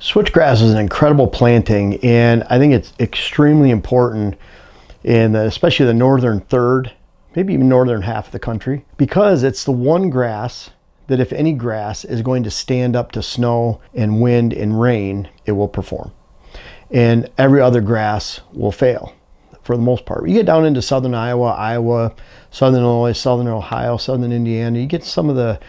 Switchgrass is an incredible planting, and I think it's extremely important in especially the northern third, maybe even northern half of the country, because it's the one grass that if any grass is going to stand up to snow and wind and rain, it will perform. And every other grass will fail for the most part. You get down into southern Iowa, southern Illinois, southern Ohio, southern Indiana, you get some of the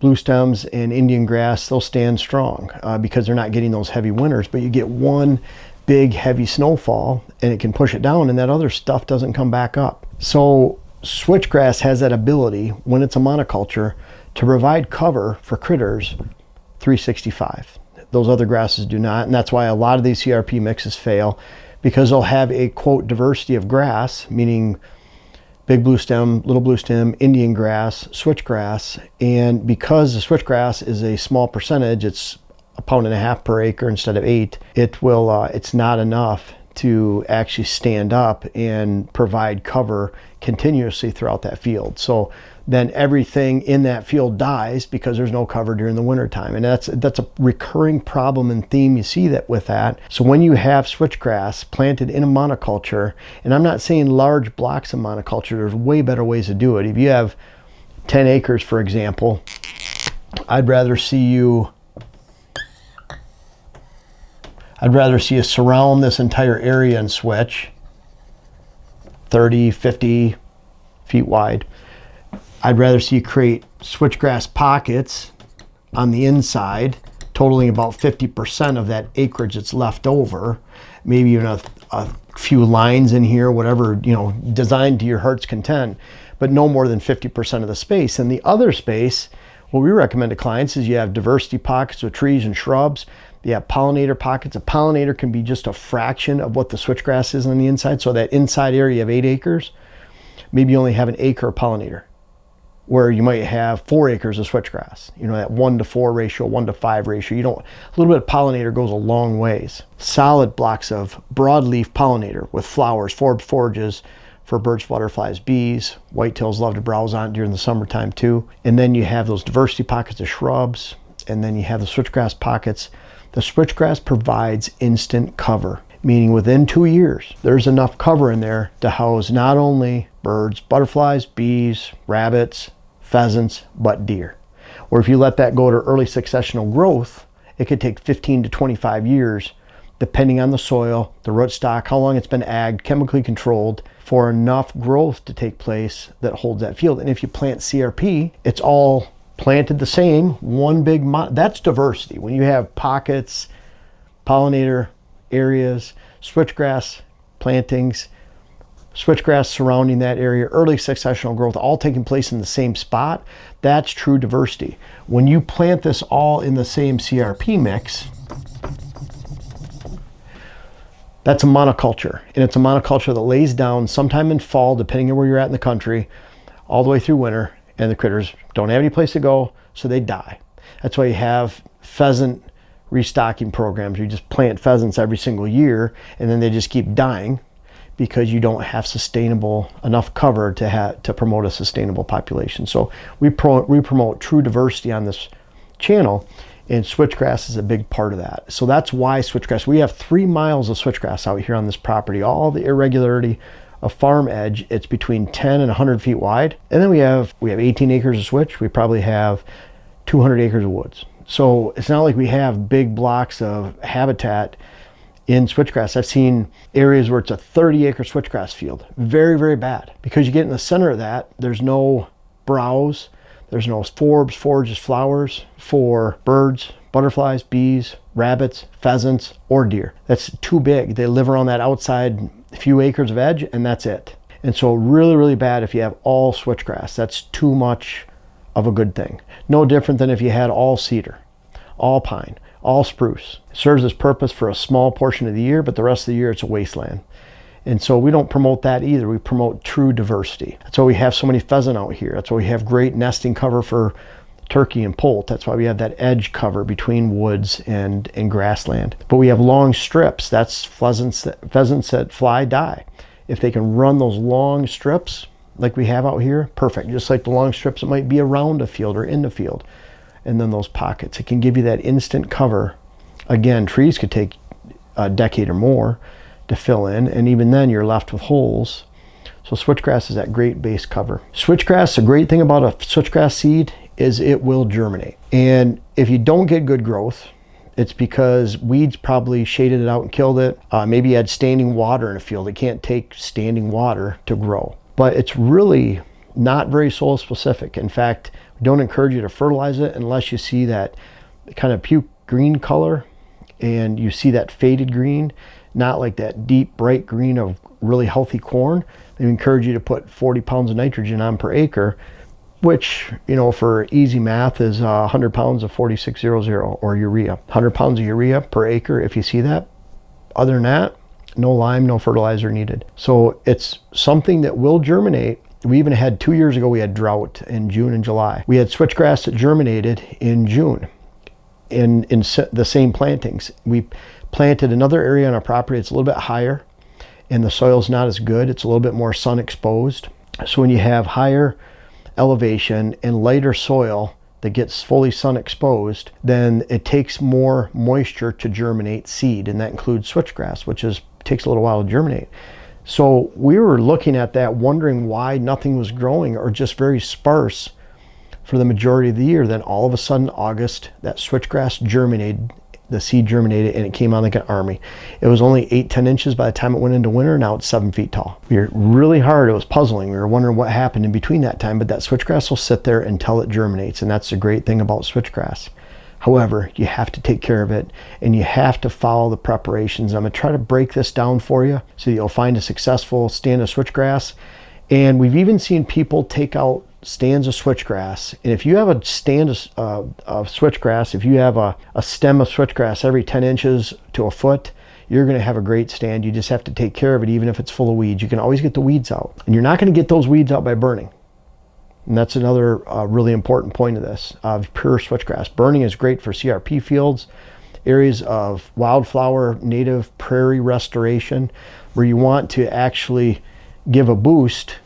blue stems and Indian grass, they'll stand strong because they're not getting those heavy winters. But you get one big heavy snowfall and it can push it down, and that other stuff doesn't come back up. So switchgrass has that ability, when it's a monoculture, to provide cover for critters 365. Those other grasses do not, and that's why a lot of these CRP mixes fail, because they'll have a quote diversity of grass, meaning big blue stem, little blue stem, Indian grass, switchgrass, and because the switchgrass is a small percentage, it's 1.5 pounds per acre instead of 8, it's not enough to actually stand up and provide cover continuously throughout that field. So then everything in that field dies because there's no cover during the winter time. And that's a recurring problem and theme you see that with that. So when you have switchgrass planted in a monoculture, and I'm not saying large blocks of monoculture, there's way better ways to do it. If you have 10 acres, for example, I'd rather see you surround this entire area and switch 30, 50 feet wide. I'd rather see you create switchgrass pockets on the inside, totaling about 50% of that acreage that's left over. Maybe even a few lines in here, whatever, designed to your heart's content, but no more than 50% of the space. And the other space, what we recommend to clients is you have diversity pockets with trees and shrubs. You have pollinator pockets. A pollinator can be just a fraction of what the switchgrass is on the inside. So that inside area of 8 acres, maybe you only have an acre of pollinator, where you might have 4 acres of switchgrass. That 1-to-4 ratio, 1-to-5 ratio. A little bit of pollinator goes a long ways. Solid blocks of broadleaf pollinator with flowers, forages for birds, butterflies, bees. Whitetails love to browse on it during the summertime too. And then you have those diversity pockets of shrubs, and then you have the switchgrass pockets. The switchgrass provides instant cover, meaning within 2 years, there's enough cover in there to house not only birds, butterflies, bees, rabbits, pheasants, but deer. Or if you let that go to early successional growth, it could take 15 to 25 years, depending on the soil, the rootstock, how long it's been agged, chemically controlled, for enough growth to take place that holds that field. And if you plant CRP, it's all planted the same, one big, that's diversity. When you have pockets, pollinator areas, switchgrass plantings, switchgrass surrounding that area, early successional growth, all taking place in the same spot, that's true diversity. When you plant this all in the same CRP mix, that's a monoculture. And it's a monoculture that lays down sometime in fall, depending on where you're at in the country, all the way through winter, and the critters don't have any place to go, so they die. That's why you have pheasant restocking programs. You just plant pheasants every single year, and then they just keep dying because you don't have sustainable enough cover to promote a sustainable population. So we promote true diversity on this channel, and switchgrass is a big part of that. So that's why switchgrass. We have 3 miles of switchgrass out here on this property. All the irregularity of farm edge, it's between 10 and 100 feet wide. And then we have 18 acres of switch. We probably have 200 acres of woods. So it's not like we have big blocks of habitat in switchgrass. I've seen areas where it's a 30-acre switchgrass field. Very, very bad. Because you get in the center of that, there's no browse, there's no forages, flowers for birds, butterflies, bees, rabbits, pheasants, or deer. That's too big. They live around that outside few acres of edge, and that's it. And so really, really bad if you have all switchgrass. That's too much of a good thing. No different than if you had all cedar, all pine, all spruce. It serves its purpose for a small portion of the year, but the rest of the year it's a wasteland. And so we don't promote that either. We promote true diversity. That's why we have so many pheasant out here. That's why we have great nesting cover for turkey and poult. That's why we have that edge cover between woods and grassland. But we have long strips. That's pheasants that fly die. If they can run those long strips like we have out here, perfect. Just like the long strips that might be around a field or in the field. And then those pockets, it can give you that instant cover Again, trees could take a decade or more to fill in, and even then you're left with holes. So switchgrass is that great base cover. Switchgrass, the great thing about a switchgrass seed is it will germinate. And if you don't get good growth, it's because weeds probably shaded it out and killed it. Maybe you had standing water in a field. It can't take standing water to grow. But it's really not very soil specific. In fact, we don't encourage you to fertilize it unless you see that kind of puke green color and you see that faded green, not like that deep bright green of really healthy corn. They encourage you to put 40 pounds of nitrogen on per acre, which, you know, for easy math is 100 pounds of 4600 or urea. 100 pounds of urea per acre if you see that. Other than that, no lime, no fertilizer needed. So it's something that will germinate. We even had 2 years ago, we had drought in June and July. We had switchgrass that germinated in June in the same plantings. We planted another area on our property. It's a little bit higher and the soil's not as good. It's a little bit more sun exposed. So when you have higher elevation and lighter soil that gets fully sun exposed, then it takes more moisture to germinate seed, and that includes switchgrass, which takes a little while to germinate. So we were looking at that, wondering why nothing was growing or just very sparse for the majority of the year. Then all of a sudden, August, that switchgrass germinated, the seed germinated, and it came on like an army. It was only 8-10 inches by the time it went into winter. Now it's 7 feet tall. We were really hard. It was puzzling. We were wondering what happened in between that time, but that switchgrass will sit there until it germinates, and that's the great thing about switchgrass. However, you have to take care of it, and you have to follow the preparations. I'm going to try to break this down for you so you'll find a successful stand of switchgrass. And we've even seen people take out stands of switchgrass, and if you have a stand of switchgrass, if you have a stem of switchgrass every 10 inches to a foot, you're going to have a great stand. You just have to take care of it, even if it's full of weeds. You can always get the weeds out, and you're not going to get those weeds out by burning. And that's another really important point of this, of pure switchgrass. Burning is great for CRP fields, areas of wildflower, native prairie restoration, where you want to actually give a boost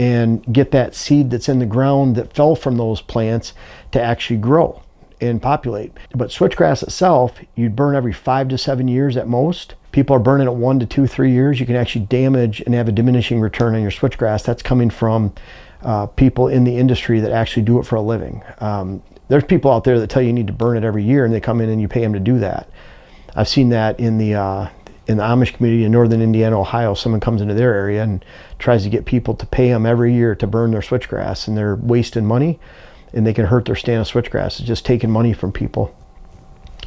and get that seed that's in the ground that fell from those plants to actually grow and populate. But switchgrass itself, you'd burn every 5 to 7 years at most. People are burning it 1 to 2, 3 years. You can actually damage and have a diminishing return on your switchgrass. That's coming from people in the industry that actually do it for a living. There's people out there that tell you need to burn it every year, and they come in and you pay them to do that. I've seen that in the Amish community in northern Indiana, Ohio. Someone comes into their area and tries to get people to pay them every year to burn their switchgrass, and they're wasting money, and they can hurt their stand of switchgrass. It's just taking money from people.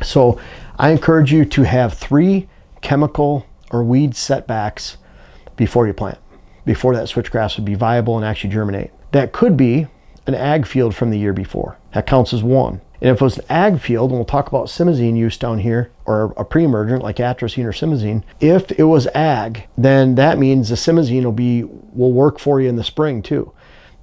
So I encourage you to have 3 chemical or weed setbacks before you plant, before that switchgrass would be viable and actually germinate. That could be an ag field from the year before. That counts as 1. And if it was an ag field, and we'll talk about simazine use down here, or a pre-emergent like atrazine or simazine, if it was ag, then that means the simazine will work for you in the spring too.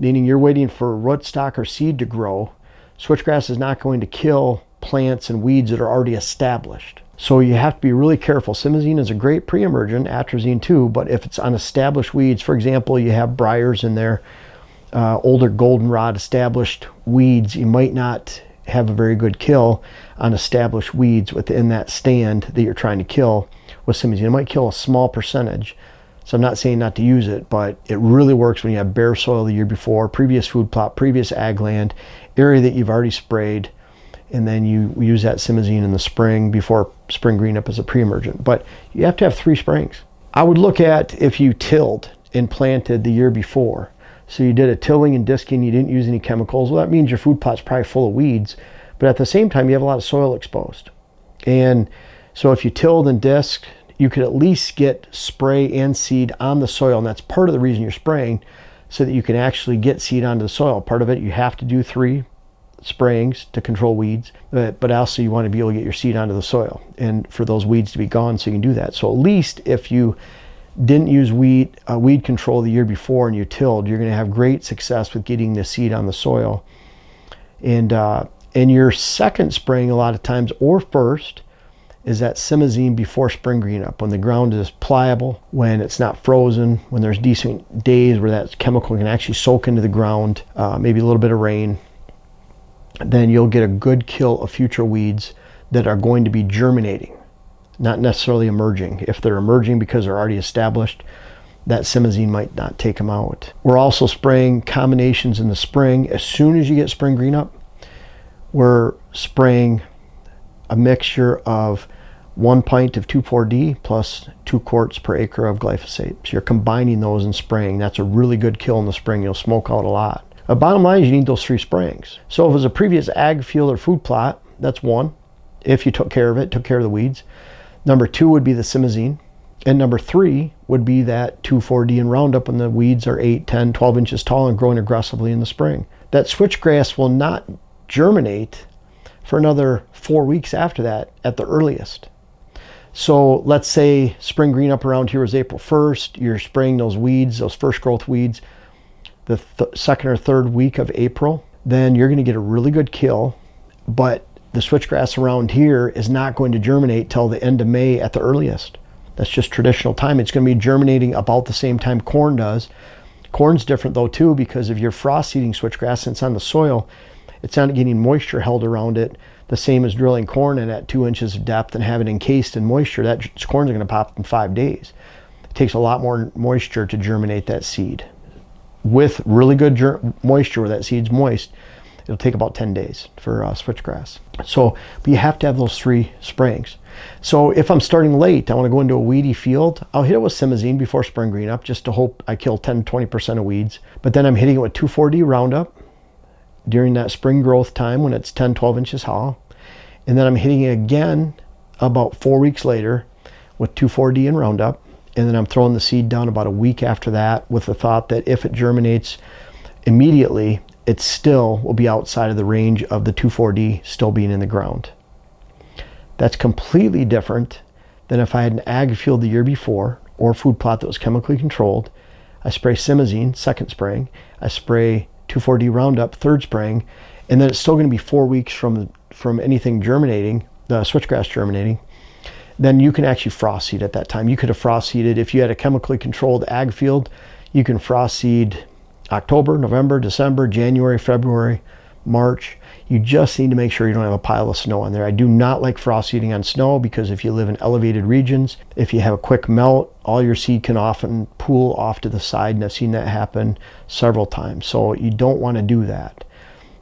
Meaning you're waiting for rootstock or seed to grow. Switchgrass is not going to kill plants and weeds that are already established. So you have to be really careful. Simazine is a great pre-emergent, atrazine too, but if it's on established weeds, for example, you have briars in there, older goldenrod established weeds, you might not have a very good kill on established weeds within that stand that you're trying to kill with simazine. It might kill a small percentage. So I'm not saying not to use it, but it really works when you have bare soil the year before, previous food plot, previous ag land, area that you've already sprayed, and then you use that simazine in the spring before spring green up as a pre-emergent. But you have to have 3 sprayings. I would look at if you tilled and planted the year before. So you did a tilling and disking, you didn't use any chemicals. Well, that means your food plot's probably full of weeds, but at the same time, you have a lot of soil exposed. And so if you tilled and disked, you could at least get spray and seed on the soil, and that's part of the reason you're spraying, so that you can actually get seed onto the soil. Part of it, you have to do 3 sprayings to control weeds, but also you want to be able to get your seed onto the soil and for those weeds to be gone so you can do that. So at least if you didn't use weed control the year before and you tilled, you're going to have great success with getting the seed on the soil. And your second spraying a lot of times, or first, is that simazine before spring green up, when the ground is pliable, when it's not frozen, when there's decent days where that chemical can actually soak into the ground, maybe a little bit of rain. Then you'll get a good kill of future weeds that are going to be germinating, not necessarily emerging. If they're emerging because they're already established, that simazine might not take them out. We're also spraying combinations in the spring. As soon as you get spring green up, we're spraying a mixture of 1 pint of 2,4-D plus 2 quarts per acre of glyphosate. So you're combining those and spraying. That's a really good kill in the spring. You'll smoke out a lot. The bottom line is you need those 3 sprayings. So if it was a previous ag field or food plot, that's 1. If you took care of it, took care of the weeds. Number 2 would be the simazine. And number 3 would be that 2,4-D and Roundup when the weeds are 8, 10, 12 inches tall and growing aggressively in the spring. That switchgrass will not germinate for another 4 weeks after that at the earliest. So let's say spring green up around here is April 1st. You're spraying those weeds, those first growth weeds, the second or third week of April. Then you're going to get a really good kill. But the switchgrass around here is not going to germinate till the end of May at the earliest. That's just traditional time. It's going to be germinating about the same time corn does. Corn's different though too, because if you're frost seeding switchgrass and it's on the soil, it's not getting moisture held around it the same as drilling corn in at 2 inches of depth and have it encased in moisture. That corn's going to pop in 5 days. It takes a lot more moisture to germinate that seed. With really good moisture, where that seed's moist, it'll take about 10 days for switchgrass. So, but you have to have those 3 sprayings. So if I'm starting late, I want to go into a weedy field, I'll hit it with simazine before spring green up just to hope I kill 10-20% of weeds. But then I'm hitting it with 2,4-D Roundup during that spring growth time when it's 10-12 inches tall. And then I'm hitting it again about 4 weeks later with 2,4-D and Roundup. And then I'm throwing the seed down about a week after that with the thought that if it germinates immediately, it still will be outside of the range of the 2,4-D still being in the ground. That's completely different than if I had an ag field the year before or food plot that was chemically controlled. I spray simazine, second spraying. I spray 2,4-D Roundup, third spraying. And then it's still going to be 4 weeks from anything germinating, the switchgrass germinating. Then you can actually frost seed at that time. You could have frost seeded, if you had a chemically controlled ag field, you can frost seed October, November, December, January, February, March. You just need to make sure you don't have a pile of snow on there. I do not like frost seeding on snow because if you live in elevated regions, if you have a quick melt, all your seed can often pool off to the side, and I've seen that happen several times. So you don't want to do that.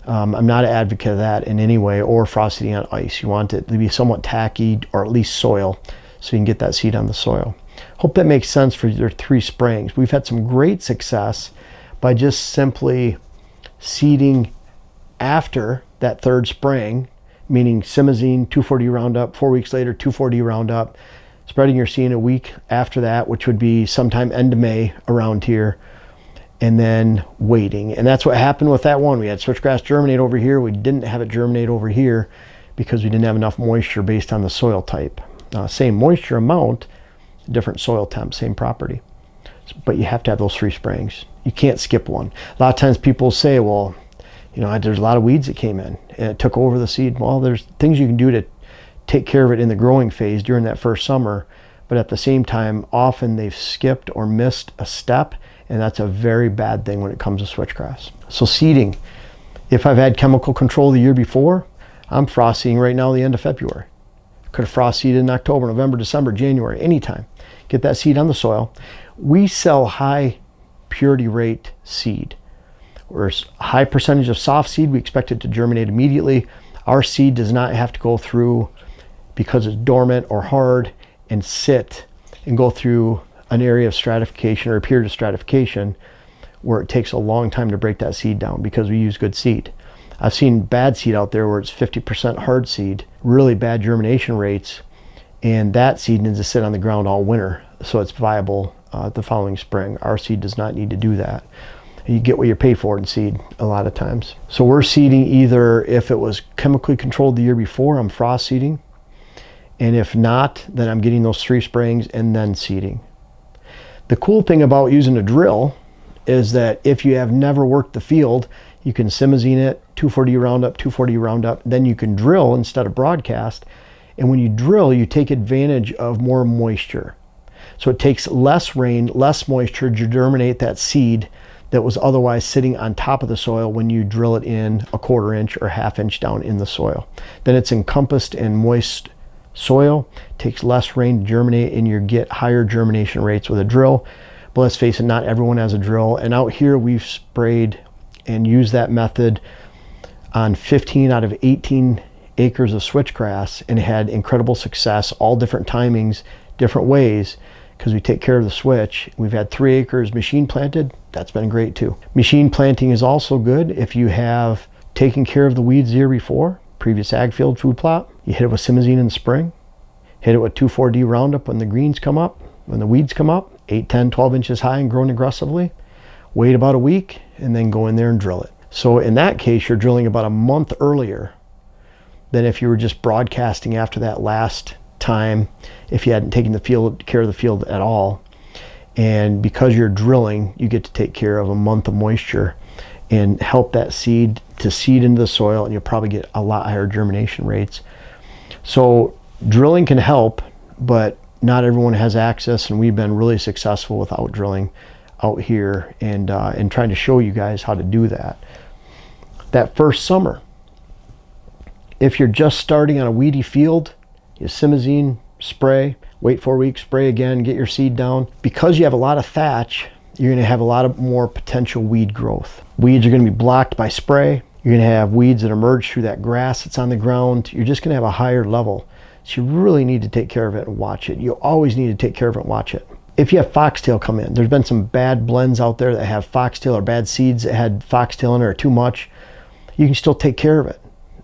I'm not an advocate of that in any way, or frost seeding on ice. You want it to be somewhat tacky, or at least soil, so you can get that seed on the soil. Hope that makes sense for your 3 sprayings. We've had some great success by just simply seeding after that third spraying, meaning simazine, 2,4-D Roundup, 4 weeks later, 2,4-D Roundup, spreading your seed a week after that, which would be sometime end of May around here, and then waiting. And that's what happened with that one. We had switchgrass germinate over here. We didn't have it germinate over here because we didn't have enough moisture based on the soil type. Same moisture amount, different soil temp, same property. But you have to have those 3 sprayings. You can't skip one. A lot of times people say, well, you know, there's a lot of weeds that came in and it took over the seed. Well, there's things you can do to take care of it in the growing phase during that first summer, but at the same time, often they've skipped or missed a step, and that's a very bad thing when it comes to switchgrass. So seeding, if I've had chemical control the year before, I'm frost seeding right now the end of February. Could have frost seeded in October, November, December, January, anytime. Get that seed on the soil. We sell high purity rate seed. We're a high percentage of soft seed. We expect it to germinate immediately. Our seed does not have to go through, because it's dormant or hard, and sit and go through an area of stratification or a period of stratification where it takes a long time to break that seed down because we use good seed. I've seen bad seed out there where it's 50% hard seed, really bad germination rates, and that seed needs to sit on the ground all winter so it's viable the following spring. Our seed does not need to do that. You get what you pay for in seed a lot of times. So we're seeding either, if it was chemically controlled the year before, I'm frost seeding. And if not, then I'm getting those 3 sprayings and then seeding. The cool thing about using a drill is that if you have never worked the field, you can simazine it, 2,4-D Roundup, 2,4-D Roundup, then you can drill instead of broadcast. And when you drill, you take advantage of more moisture. So it takes less rain, less moisture to germinate that seed that was otherwise sitting on top of the soil when you drill it in 1/4 inch or 1/2 inch down in the soil. Then it's encompassed in moist soil, takes less rain to germinate, and you get higher germination rates with a drill. But let's face it, not everyone has a drill. And out here we've sprayed and used that method on 15 out of 18 acres of switchgrass and had incredible success, all different timings, different ways, because we take care of the switch. We've had 3 acres machine planted. That's been great too. Machine planting is also good if you have taken care of the weeds the year before, previous ag field food plot. You hit it with simazine in the spring, hit it with 2,4-D Roundup when the greens come up, when the weeds come up, 8, 10, 12 inches high and growing aggressively. Wait about a week and then go in there and drill it. So in that case, you're drilling about a month earlier than if you were just broadcasting after that last time, if you hadn't taken care of the field at all. And because you're drilling, you get to take care of a month of moisture and help that seed to seed into the soil, and you'll probably get a lot higher germination rates. So drilling can help, but not everyone has access, and we've been really successful without drilling out here and trying to show you guys how to do that. That first summer, if you're just starting on a weedy field, you simazine, spray, wait 4 weeks, spray again, get your seed down. Because you have a lot of thatch, you're going to have a lot of more potential weed growth. Weeds are going to be blocked by spray. You're going to have weeds that emerge through that grass that's on the ground. You're just going to have a higher level. So you really need to take care of it and watch it. You always need to take care of it and watch it. If you have foxtail come in, there's been some bad blends out there that have foxtail or bad seeds that had foxtail in it or too much. You can still take care of it.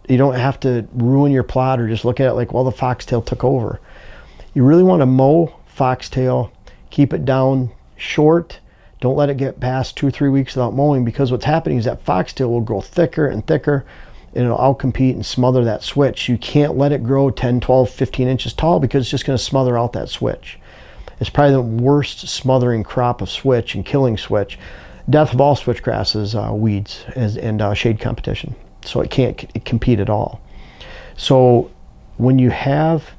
You don't have to ruin your plot or just look at it like, well, the foxtail took over. You really want to mow foxtail, keep it down short. Don't let it get past 2 or 3 weeks without mowing, because what's happening is that foxtail will grow thicker and thicker and it'll outcompete and smother that switch. You can't let it grow 10, 12, 15 inches tall because it's just going to smother out that switch. It's probably the worst smothering crop of switch and killing switch. Death of all switchgrass is weeds and shade competition. So it can't compete at all. So when you have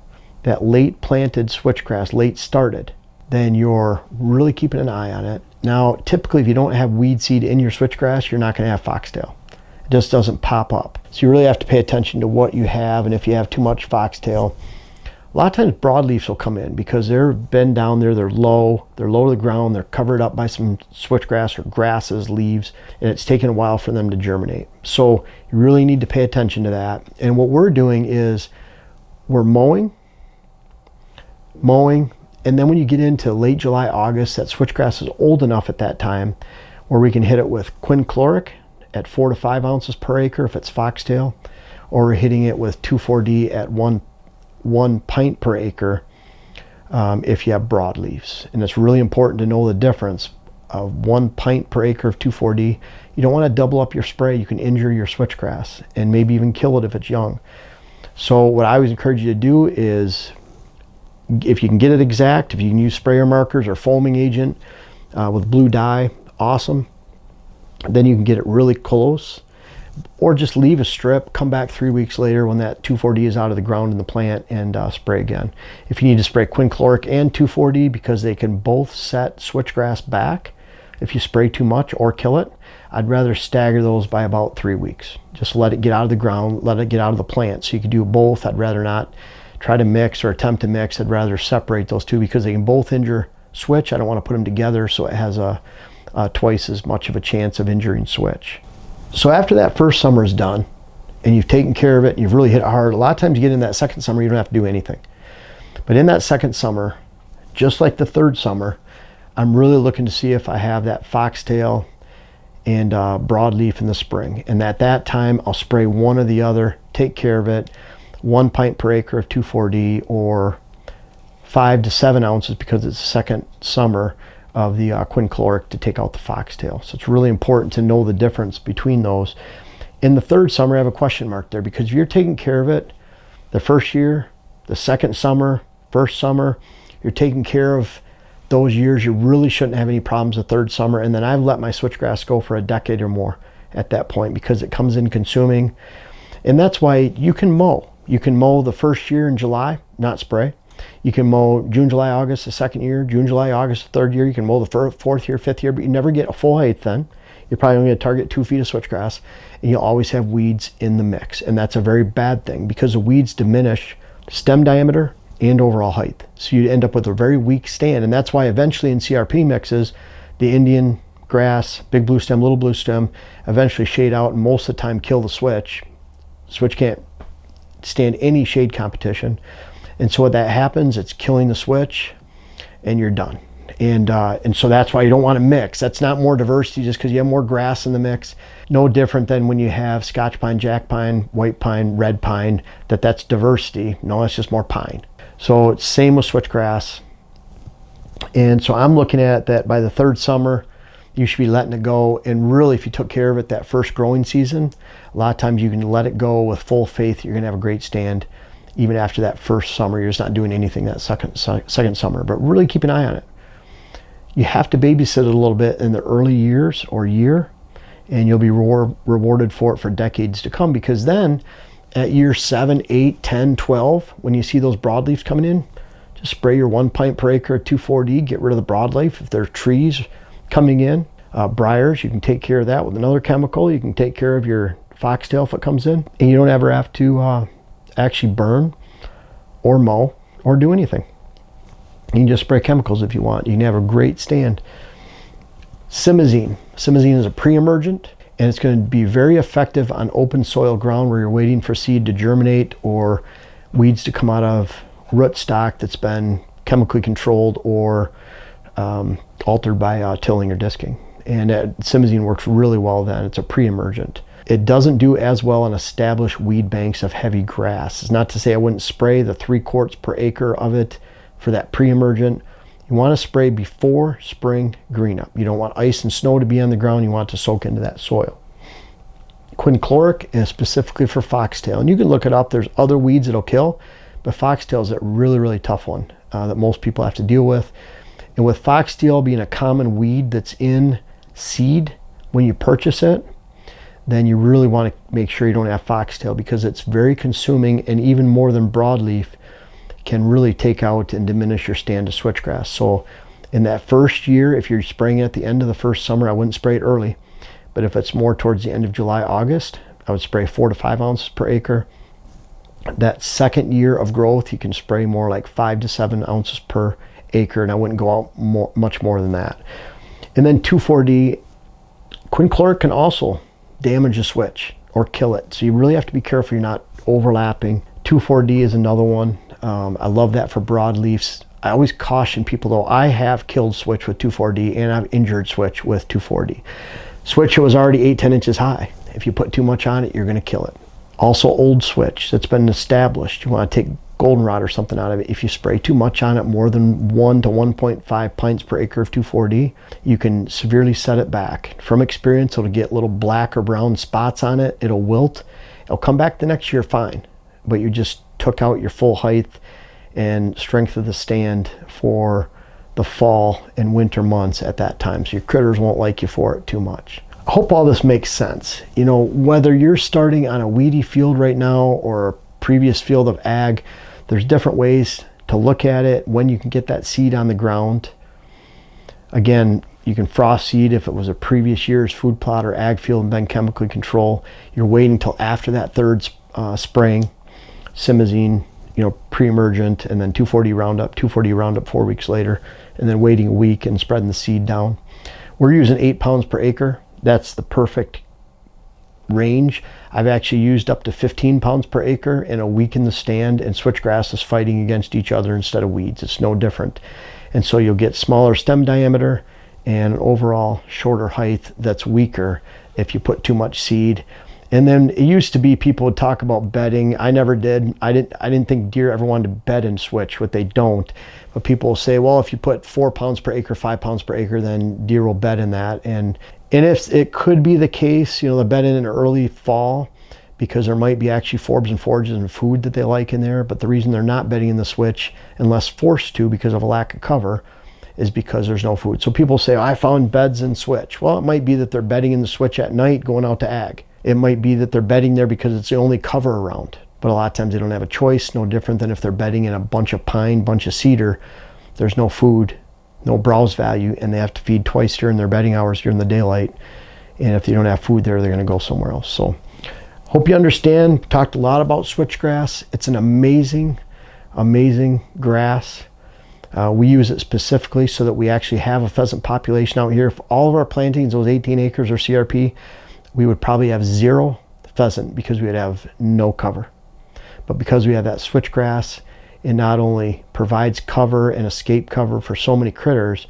that late planted switchgrass, late started, then you're really keeping an eye on it. Now, typically if you don't have weed seed in your switchgrass, you're not going to have foxtail. It just doesn't pop up. So you really have to pay attention to what you have, and if you have too much foxtail. A lot of times broadleafs will come in because they've been down there, they're low to the ground, they're covered up by some switchgrass or grasses, leaves, and it's taken a while for them to germinate. So you really need to pay attention to that. And what we're doing is we're mowing, and then when you get into late July, August, that switchgrass is old enough at that time where we can hit it with quinchloric at 4 to 5 ounces per acre if it's foxtail, or we're hitting it with 2,4-D at 1 pint per acre if you have broadleafs. And it's really important to know the difference of 1 pint per acre of 2,4-D. You don't want to double up your spray. You can injure your switchgrass and maybe even kill it if it's young. So what I always encourage you to do is, if you can get it exact, if you can use sprayer markers or foaming agent with blue dye, awesome. Then you can get it really close, or just leave a strip, come back 3 weeks later when that 2,4-D is out of the ground in the plant, and spray again. If you need to spray quinchloric and 2,4-D, because they can both set switchgrass back if you spray too much or kill it, I'd rather stagger those by about 3 weeks. Just let it get out of the ground, let it get out of the plant. So you can do both. I'd rather not try to mix or attempt to mix. I'd rather separate those two because they can both injure switch. I don't want to put them together so it has a twice as much of a chance of injuring switch. So after that first summer is done and you've taken care of it and you've really hit it hard, a lot of times you get in that second summer, you don't have to do anything. But in that second summer, just like the third summer, I'm really looking to see if I have that foxtail and broadleaf in the spring. And at that time, I'll spray one or the other, take care of it, 1 pint per acre of 2,4-D, or 5 to 7 ounces because it's the second summer of the quinchloric to take out the foxtail. So it's really important to know the difference between those. In the third summer, I have a question mark there, because if you're taking care of it the first year, the second summer, first summer, you're taking care of those years, you really shouldn't have any problems the third summer. And then I've let my switchgrass go for a decade or more at that point because it comes in consuming. And that's why you can mow. You can mow the first year in July, not spray. You can mow June, July, August the second year, June, July, August the third year. You can mow the fourth year, fifth year, but you never get a full height then. You're probably only going to target 2 feet of switchgrass, and you'll always have weeds in the mix. And that's a very bad thing because the weeds diminish stem diameter and overall height. So you end up with a very weak stand. And that's why eventually in CRP mixes, the Indian grass, big blue stem, little blue stem, eventually shade out and most of the time kill the switch. Switch can't stand any shade competition. And so when that happens, it's killing the switch and you're done. And so that's why you don't want to mix. That's not more diversity just because you have more grass in the mix. No different than when you have Scotch pine, jack pine, white pine, red pine, that's diversity. No, it's just more pine. So it's same with switchgrass. And so I'm looking at that by the third summer, you should be letting it go. And really, if you took care of it that first growing season, a lot of times you can let it go with full faith. You're going to have a great stand. Even after that first summer, you're just not doing anything that second summer. But really keep an eye on it. You have to babysit it a little bit in the early years or year, and you'll be rewarded for it for decades to come, because then at year 7, 8, 10, 12, when you see those broadleaves coming in, just spray your 1 pint per acre 2,4-D, get rid of the broadleaf. If there are trees coming in, briars, you can take care of that with another chemical. You can take care of your foxtail if it comes in, and you don't ever have to actually burn or mow or do anything. You can just spray chemicals if you want. You can have a great stand. Simazine. Simazine is a pre-emergent, and it's going to be very effective on open soil ground where you're waiting for seed to germinate or weeds to come out of rootstock that's been chemically controlled or altered by tilling or disking. And Simazine works really well then. It's a pre-emergent. It doesn't do as well on established weed banks of heavy grass. It's not to say I wouldn't spray the 3 quarts per acre of it for that pre-emergent. You want to spray before spring green up. You don't want ice and snow to be on the ground. You want it to soak into that soil. Quincloric is specifically for foxtail, and you can look it up. There's other weeds that'll kill, but foxtail is a really, really tough one that most people have to deal with. And with foxtail being a common weed that's in seed when you purchase it, then you really want to make sure you don't have foxtail, because it's very consuming, and even more than broadleaf can really take out and diminish your stand of switchgrass. So in that first year, if you're spraying it at the end of the first summer, I wouldn't spray it early. But if it's more towards the end of July, August, I would spray 4 to 5 ounces per acre. That second year of growth, you can spray more like 5 to 7 ounces per acre, and I wouldn't go out much more than that. And then 2,4-D, quincloric can also damage a switch or kill it. So you really have to be careful you're not overlapping. 2,4-D is another one. I love that for broadleafs. I always caution people though, I have killed switch with 2,4-D and I've injured switch with 2,4-D. Switch was already 8-10 inches high. If you put too much on it, you're going to kill it. Also old switch that's been established, you want to take goldenrod or something out of it. If you spray too much on it, more than 1 to 1.5 pints per acre of 2,4-D, you can severely set it back. From experience, it'll get little black or brown spots on it. It'll wilt. It'll come back the next year fine, but you just took out your full height and strength of the stand for the fall and winter months at that time. So your critters won't like you for it too much. I hope all this makes sense. You know, whether you're starting on a weedy field right now or a previous field of ag, there's different ways to look at it when you can get that seed on the ground. Again, you can frost seed if it was a previous year's food plot or ag field and been chemically controlled. You're waiting until after that third spraying. Simazine, you know, pre-emergent, and then 2,4-D Roundup, 2,4-D Roundup 4 weeks later, and then waiting a week and spreading the seed down. We're using 8 pounds per acre. That's the perfect range. I've actually used up to 15 pounds per acre in a week in the stand, and switchgrass is fighting against each other instead of weeds. It's no different. And so you'll get smaller stem diameter and an overall shorter height that's weaker if you put too much seed. And then it used to be people would talk about bedding. I never did. I didn't think deer ever wanted to bed in switch, what they don't. But people will say, well, if you put 4 pounds per acre, 5 pounds per acre, then deer will bed in that. And if it could be the case, you know, they bed in early fall because there might be actually forbs and forages and food that they like in there. But the reason they're not bedding in the switch unless forced to because of a lack of cover is because there's no food. So people say, oh, I found beds in switch. Well, it might be that they're bedding in the switch at night going out to ag. It might be that they're bedding there because it's the only cover around. but a lot of times they don't have a choice. No different than if they're bedding in a bunch of pine, bunch of cedar. There's no food, no browse value, and they have to feed twice during their bedding hours during the daylight. And if they don't have food there, they're going to go somewhere else. So hope you understand. Talked a lot about switchgrass. It's an amazing, amazing grass. We use it specifically so that we actually have a pheasant population out here. If all of our plantings, those 18 acres are CRP, we would probably have 0 pheasant because we would have no cover. But because we have that switchgrass, it not only provides cover and escape cover for so many critters,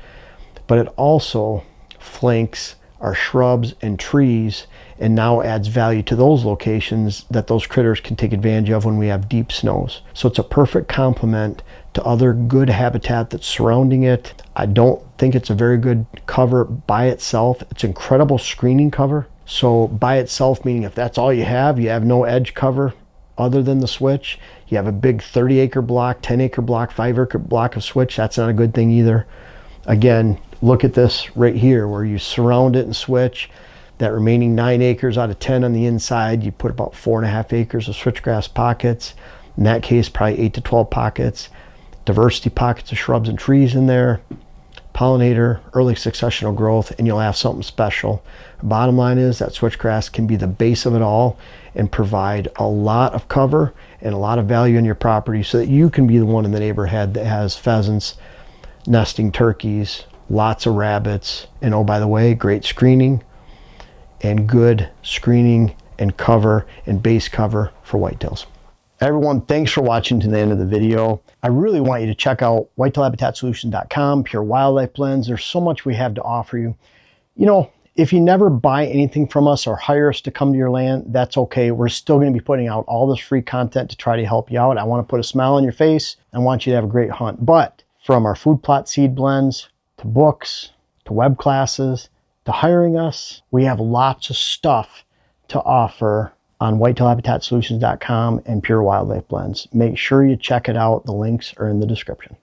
but it also flanks our shrubs and trees and now adds value to those locations that those critters can take advantage of when we have deep snows. So it's a perfect complement to other good habitat that's surrounding it. I don't think it's a very good cover by itself. It's incredible screening cover. So by itself, meaning if that's all you have no edge cover other than the switch. You have a big 30-acre block, 10-acre block, 5-acre block of switch. That's not a good thing either. Again, look at this right here where you surround it and switch. That remaining 9 acres out of 10 on the inside, you put about 4.5 acres of switchgrass pockets. In that case, probably 8 to 12 pockets. Diversity pockets of shrubs and trees in there. Pollinator, early successional growth, and you'll have something special. Bottom line is that switchgrass can be the base of it all and provide a lot of cover and a lot of value in your property so that you can be the one in the neighborhood that has pheasants, nesting turkeys, lots of rabbits, and oh, by the way, great screening and good screening and cover and base cover for whitetails. Everyone, thanks for watching to the end of the video. I really want you to check out whitetailhabitatsolutions.com, Pure Wildlife Blends. There's so much we have to offer you. You know, if you never buy anything from us or hire us to come to your land, that's okay. We're still going to be putting out all this free content to try to help you out. I want to put a smile on your face. I want you to have a great hunt. But from our food plot seed blends to books to web classes to hiring us, we have lots of stuff to offer on whitetailhabitatsolutions.com and Pure Wildlife Blends. Make sure you check it out. The links are in the description.